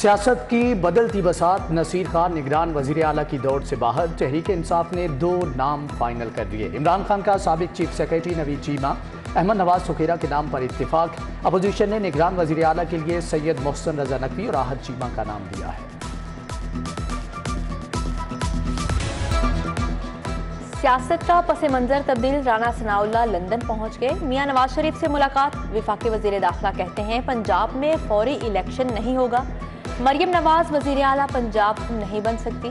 सियासत की बदलती बसात, नसीर खान निगरान वजीर आला की दौड़ से बाहर। तहरीक इंसाफ ने 2 नाम फाइनल कर दिए। इमरान खान का साबिक चीफ सेक्रेटरी नवीद चीमा, अहमद नवाज सुखेरा के नाम पर इत्तिफाक। अपोजिशन ने निगरान वजीर आला के लिए सैयद मोहसिन रजा नकवी और आहद चीमा का नाम दिया है। सियासत का पस मंजर तब्दील, राना सनाउल्लाह लंदन पहुंच गए। मियां नवाज शरीफ से मुलाकात। वफाकी वजीर दाखिला कहते हैं पंजाब में फौरी इलेक्शन नहीं होगा। मरियम नवाज वजीर आला पंजाब नहीं बन सकती।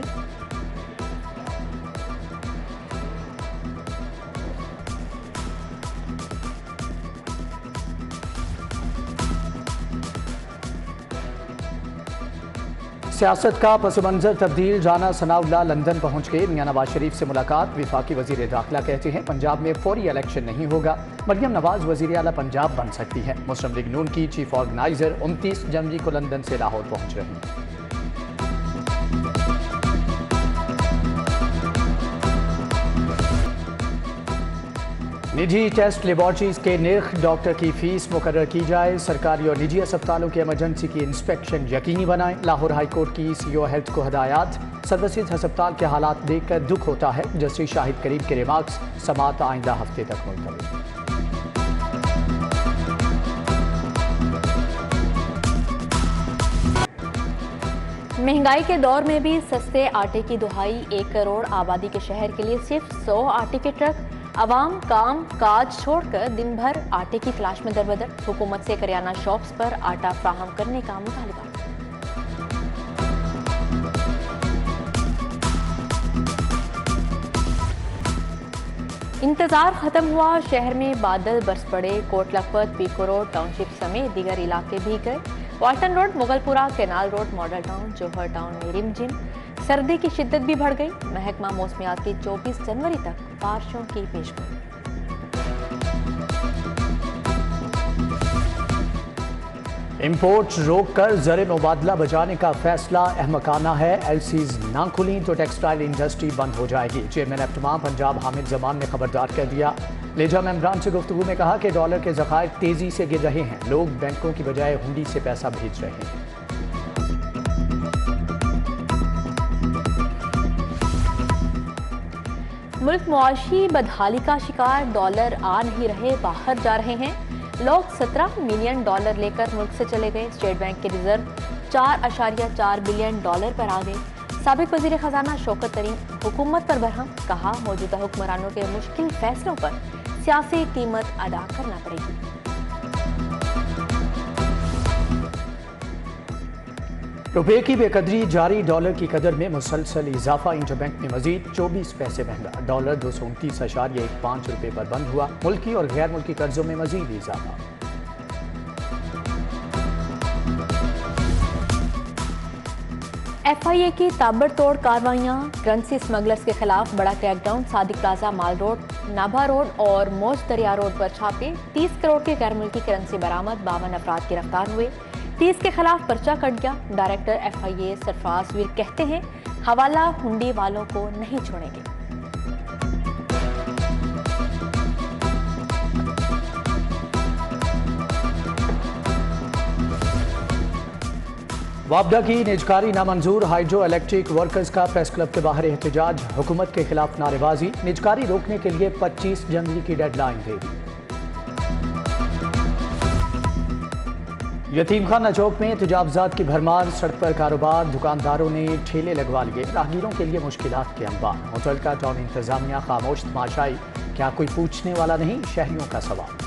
सियासत का पस मंजर तब्दील, राना सनाउल्लाह लंदन पहुंच गए। मियां नवाज शरीफ से मुलाकात। वफाकी वजीर दाखिला कहते हैं पंजाब में फौरी इलेक्शन नहीं होगा। मरियम नवाज वजीर आला पंजाब बन सकती है। मुस्लिम लीग नून की चीफ ऑर्गेनाइजर 29 जनवरी को लंदन से लाहौर पहुंच रही हैं। निजी टेस्ट लेबॉर्ट्रीज के निर्ख, डॉक्टर की फीस मुकर्रर की जाए। सरकारी और निजी अस्पतालों के इमरजेंसी की इंस्पेक्शन यकीनी बनाएं। लाहौर हाई कोर्ट की सीओ हेल्थ को हदायत। सर्विसेज अस्पताल के हालात देखकर दुख होता है। जस्टिस शाहिद करीम के रिमार्क्स, समाअत आइंदा हफ्ते तक मुलतवी। महंगाई के दौर में भी सस्ते आटे की दुहाई। 1 करोड़ आबादी के शहर के लिए सिर्फ 100 आटे के ट्रक। अवाम काम काज छोड़कर दिन भर आटे की तलाश में दरबदर। हुकूमत से करियाना शॉप्स पर आटा फ्राहम करने का मुतालबा। इंतजार खत्म हुआ, शहर में बादल बरस पड़े। कोट लखपत, पीको रोड, टाउनशिप समेत दीगर इलाके भी गए। Walton road, Mughalpura, canal road, model town, Johar town में रिमझिम। सर्दी की शिद्दत भी बढ़ गई। महकमा मौसमियात की 24 जनवरी तक बारिशों की पेशगोई। इंपोर्ट रोककर ज़र मुबादला बचाने का फैसला अहमकाना है। एलसीज ना खुली तो टेक्सटाइल इंडस्ट्री बंद हो जाएगी। चेयरमैन एफ्टमा पंजाब हामिद जमान ने खबरदार कर दिया। लेजा मेम्बरान से गुफ्तगू में कहा कि डॉलर के ज़खायर तेजी से गिर रहे हैं। लोग बैंकों की बजाय हुंडी से पैसा भेज रहे हैं। मुल्क मुआशी बदहाली का शिकार। डॉलर आ नहीं रहे, बाहर जा रहे हैं। लोग 17 मिलियन डॉलर लेकर मुल्क से चले गए। स्टेट बैंक के रिजर्व 4.4 बिलियन डॉलर पर आ गए। साबिक वजीर खजाना शौकत तरीन हुकूमत पर बरहम, कहा मौजूदा हुक्मरानों के मुश्किल फैसलों पर सियासी कीमत अदा करना पड़ेगी। रुपये की बेकदरी जारी। डॉलर की कदर में मुसलसल इजाफा। इंटरबैंक में मजीद 24 पैसे महंगा। डॉलर 229.15 रुपये पर बंद हुआ। मुल्की और गैर मुल्की कर्जों में मजीद इजाफा। FIA की ताबड़तोड़ कार्रवाइयां। करेंसी स्मगलर्स के खिलाफ बड़ा क्रैकडाउन। सादिक प्लाजा, माल रोड, नाभा रोड और मौज दरिया रोड पर छापे। 30 करोड़ के गैर मुल्की करेंसी बरामद। 52 अफराद गिरफ्तार हुए। 30 के खिलाफ पर्चा कट गया। डायरेक्टर FIA सरफराज वीर कहते हैं हवाला हुंडी वालों को नहीं छोड़ेंगे। वापडा की निजकारी नामंजूर। हाइड्रो इलेक्ट्रिक वर्कर्स का प्रेस क्लब के बाहर एहतजाज। हुकूमत के खिलाफ नारेबाजी। निजकारी रोकने के लिए 25 जनवरी की डेडलाइन दे दी। यतीम खाना चौक में तजावजात की भरमार। सड़क पर कारोबार, दुकानदारों ने ठेले लगवा लिए। राहगीरों के लिए मुश्किलात के अंबार। मुतलका टाउन इंतजामिया खामोश तमाशाई। क्या कोई पूछने वाला नहीं? शहरियों का सवाल।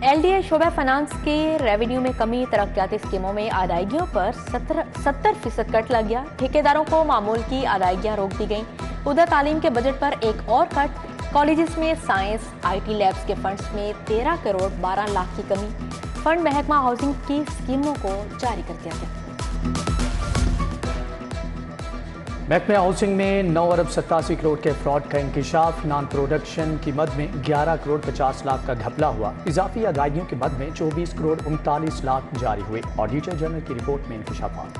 LDA शोबा फाइनेंस के रेवेन्यू में कमी। तरक्याती स्कीमों में अदायगियों पर 70% कट लग गया। ठेकेदारों को मामूल की अदायगियां रोक दी गईं। उधर तालीम के बजट पर एक और कट। कॉलेजेस में साइंस IT लैब्स के फंड्स में 13 करोड़ 12 लाख की कमी। फंड महकमा हाउसिंग की स्कीमों को जारी कर दिया गया। महकमा हाउसिंग में 9 अरब 87 करोड़ के फ्रॉड का इंकिशाफ। नॉन प्रोडक्शन की मद में 11 करोड़ 50 लाख का घपला हुआ। इजाफी अदायगियों की मद में 24 करोड़ 39 लाख जारी हुए। ऑडिटर जनरल की रिपोर्ट में इंकिशाफात।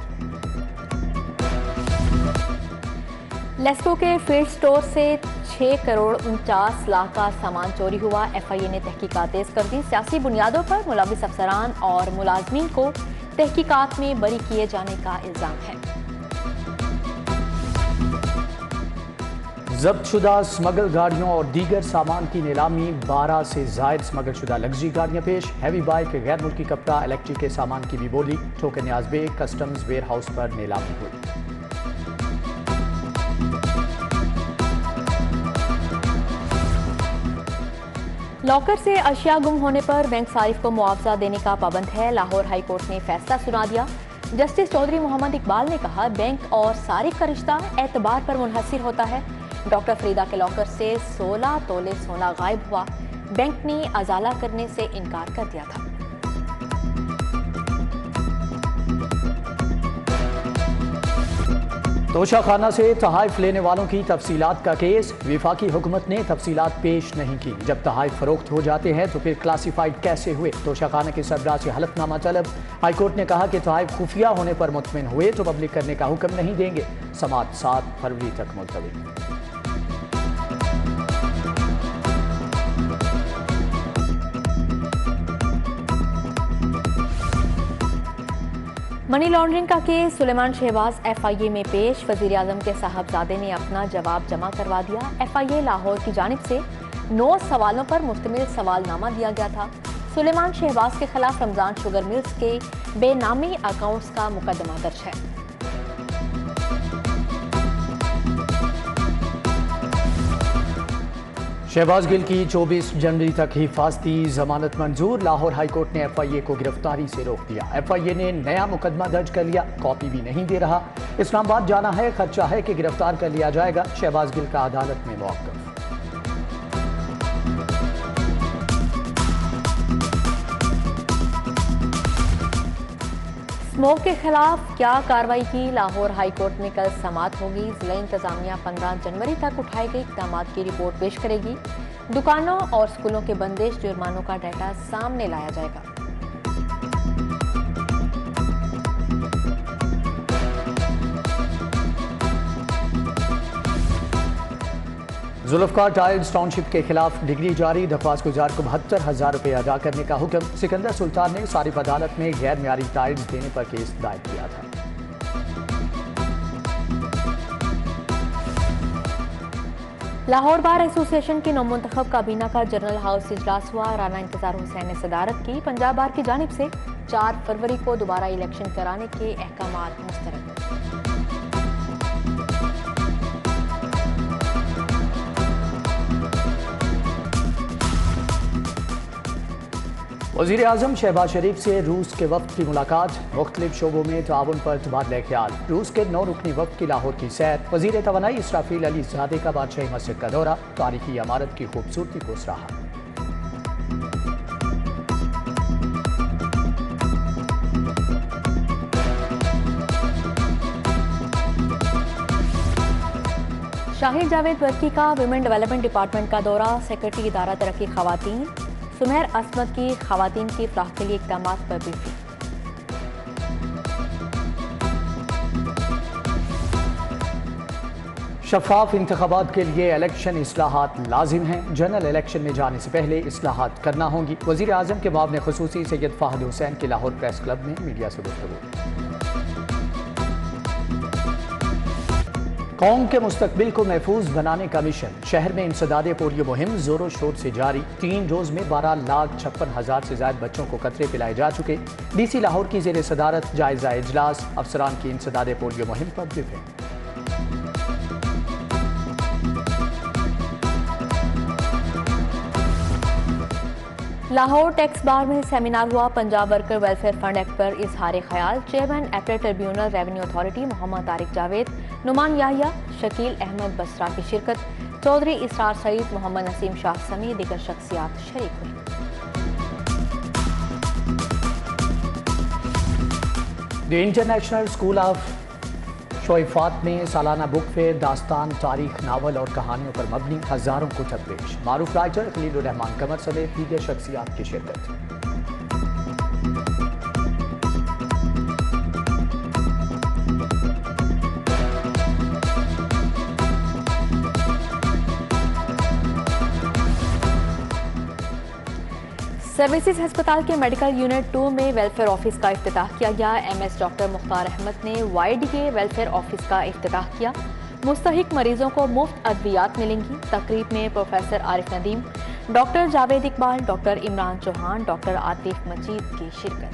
लेस्को के फील्ड स्टोर से 6 करोड़ 49 लाख का सामान चोरी हुआ। FIA ने तहकीकात तेज कर दी। सियासी बुनियादों पर मुलविस अफसरान और मुलाजमीन को तहकीकात में बरी किए जाने का इल्जाम है। जब्त शुदा स्मगल गाड़ियों और दीगर सामान की नीलामी। 12 से जायद स्मगल शुदा लग्जरी गाड़ियां पेश। हैवी बाइक, गैर मुल्की कपड़ा, इलेक्ट्रिक के सामान की भी बोली। Thokar Niaz Beg customs warehouse पर नीलामी हुई। लॉकर से अशिया गुम होने पर बैंक सारिफ को मुआवजा देने का पाबंद है। लाहौर हाई कोर्ट ने फैसला सुना दिया। जस्टिस चौधरी मोहम्मद इकबाल ने कहा, बैंक और सारिफ का रिश्ता एतबार पर मुनहसर होता है। डॉक्टर फरीदा के लॉकर से 16 तोले सोना गायब हुआ। बैंक ने अजाला करने से इनकार कर दिया था। तोशाखाना से तहाइफ लेने वालों की तफसीलात का केस। विफाकी हुकूमत ने तफसीलात पेश नहीं की। जब तहाइफ फरोख्त हो जाते हैं तो फिर क्लासिफाइड कैसे हुए? तोशाखाना के सरबराह से हलफनामा तलब। हाईकोर्ट ने कहा कि तहाइफ खुफिया होने पर मुतमिन हुए तो पब्लिक करने का हुक्म नहीं देंगे। समाअत 7 फरवरी तक मुलतवी। मनी लॉन्ड्रिंग का केस। सुलेमान शहबाज FIA में पेश। वजीर आजम के साहबजादे ने अपना जवाब जमा करवा दिया। FIA लाहौर की जानिब से 9 सवालों पर मुश्तमिल सवालनामा दिया गया था। सुलेमान शहबाज के खिलाफ रमजान शुगर मिल्स के बेनामी अकाउंट्स का मुकदमा दर्ज है। शहबाज गिल की 24 जनवरी तक हिफाजती जमानत मंजूर। लाहौर हाईकोर्ट ने FIA को गिरफ्तारी से रोक दिया। FIA ने नया मुकदमा दर्ज कर लिया। कॉपी भी नहीं दे रहा। इस्लामाबाद जाना है, खदशा है कि गिरफ्तार कर लिया जाएगा। शहबाज गिल का अदालत में मौक़िफ़। स्मोक के खिलाफ क्या कार्रवाई की? लाहौर हाई कोर्ट में कल समाअत होगी। जिला इंतजामिया 15 जनवरी तक उठाए गए इक़दाम की रिपोर्ट पेश करेगी। दुकानों और स्कूलों के बंदिश जुर्मानों का डाटा सामने लाया जाएगा। जुल्फकार टाइल्स टाउनशिप के खिलाफ डिग्री जारी। दरख्वास्त गुजार को 72,000 रुपये अदा करने का हुक्म। सिकंदर सुल्तान ने सारिफ अदालत में गैर म्यारी टाइल्स देने पर केस दायर किया था। लाहौर बार एसोसिएशन की नौमुंतखब काबीना का जनरल हाउस इजलास हुआ। राना इंतजार हुसैन ने सदारत की। पंजाब बार की जानिब से 4 फरवरी को दोबारा इलेक्शन कराने के अहकामात मुस्तरद। वज़ीर आज़म शहबाज शरीफ से रूस के वफ़द की मुलाकात। मुख्तलिफ शोबों में ताउन पर तबादला ख्याल। रूस के 9 रुकनी वफ़द की लाहौर की सैर। वज़ीर तवानाई इसराफील अली ज़ादे का बादशाही मस्जिद का दौरा। तारीखी इमारत की खूबसूरती को सराहा। शाहिद जावेद वर्की का विमेन डेवलपमेंट डिपार्टमेंट का दौरा। सेक्रेटरी इदारा तरक्की खवातीन सुमेर असमत की खवातीन की फलाह के लिए इक़दामात पर ब्रीफिंग। शफाफ इंतखाबात के लिए इलेक्शन इस्लाहात लाजिम हैं। जनरल इलेक्शन में जाने से पहले इस्लाहात करना होंगी। वज़ीर आज़म के मुआविन ख़ुसूसी सैयद फ़ाहद हुसैन के लाहौर प्रेस क्लब में मीडिया से गुफ्तगू। कौम के मुस्तकबिल को महफूज बनाने का मिशन। शहर में इंसदादे पोलियो मुहिम जोरों शोर से जारी। 3 रोज में 12,56,000 से ज्यादा बच्चों को कतरे पिलाए जा चुके। DC लाहौर की जेर सदारत जायजा इजलास। अफसरान की इंसदादे पोलियो मुहिम पर ब्रीफिंग। लाहौर टैक्स बार में सेमिनार हुआ। Punjab worker welfare fund act पर इजहार ख्याल। Chairman appellate tribunal revenue authority Mohammad Tariq Javed, Numan Yahya, Shakeel Ahmed Basra की शिरकत। चौधरी इसरार सईद, मोहम्मद नसीम शाह समेत दीगर शख्सियात शरीक हुई। द इंटरनेशनल स्कूल ऑफ शोइफात में सालाना बुक फेयर। दास्तान, तारीख, नावल और कहानियों पर मबनी हज़ारों कुतब पेश। मारूफ राइटर खलीलुर रहमान कमर समेत दीगर शख्सियात की शिरकत। सर्विसेज अस्पताल के मेडिकल यूनिट 2 में वेलफेयर ऑफिस का इफ्तिताह किया गया। एमएस डॉक्टर मुख्तार अहमद ने वाईडीके वेलफेयर ऑफिस का इफ्तिताह किया। मुस्तहिक मरीजों को मुफ्त अद्वियात मिलेंगी। तकरीब में professor Arif Nadeem, doctor Javed Iqbal, doctor Imran Chauhan, doctor Atif Majeed की शिरकत।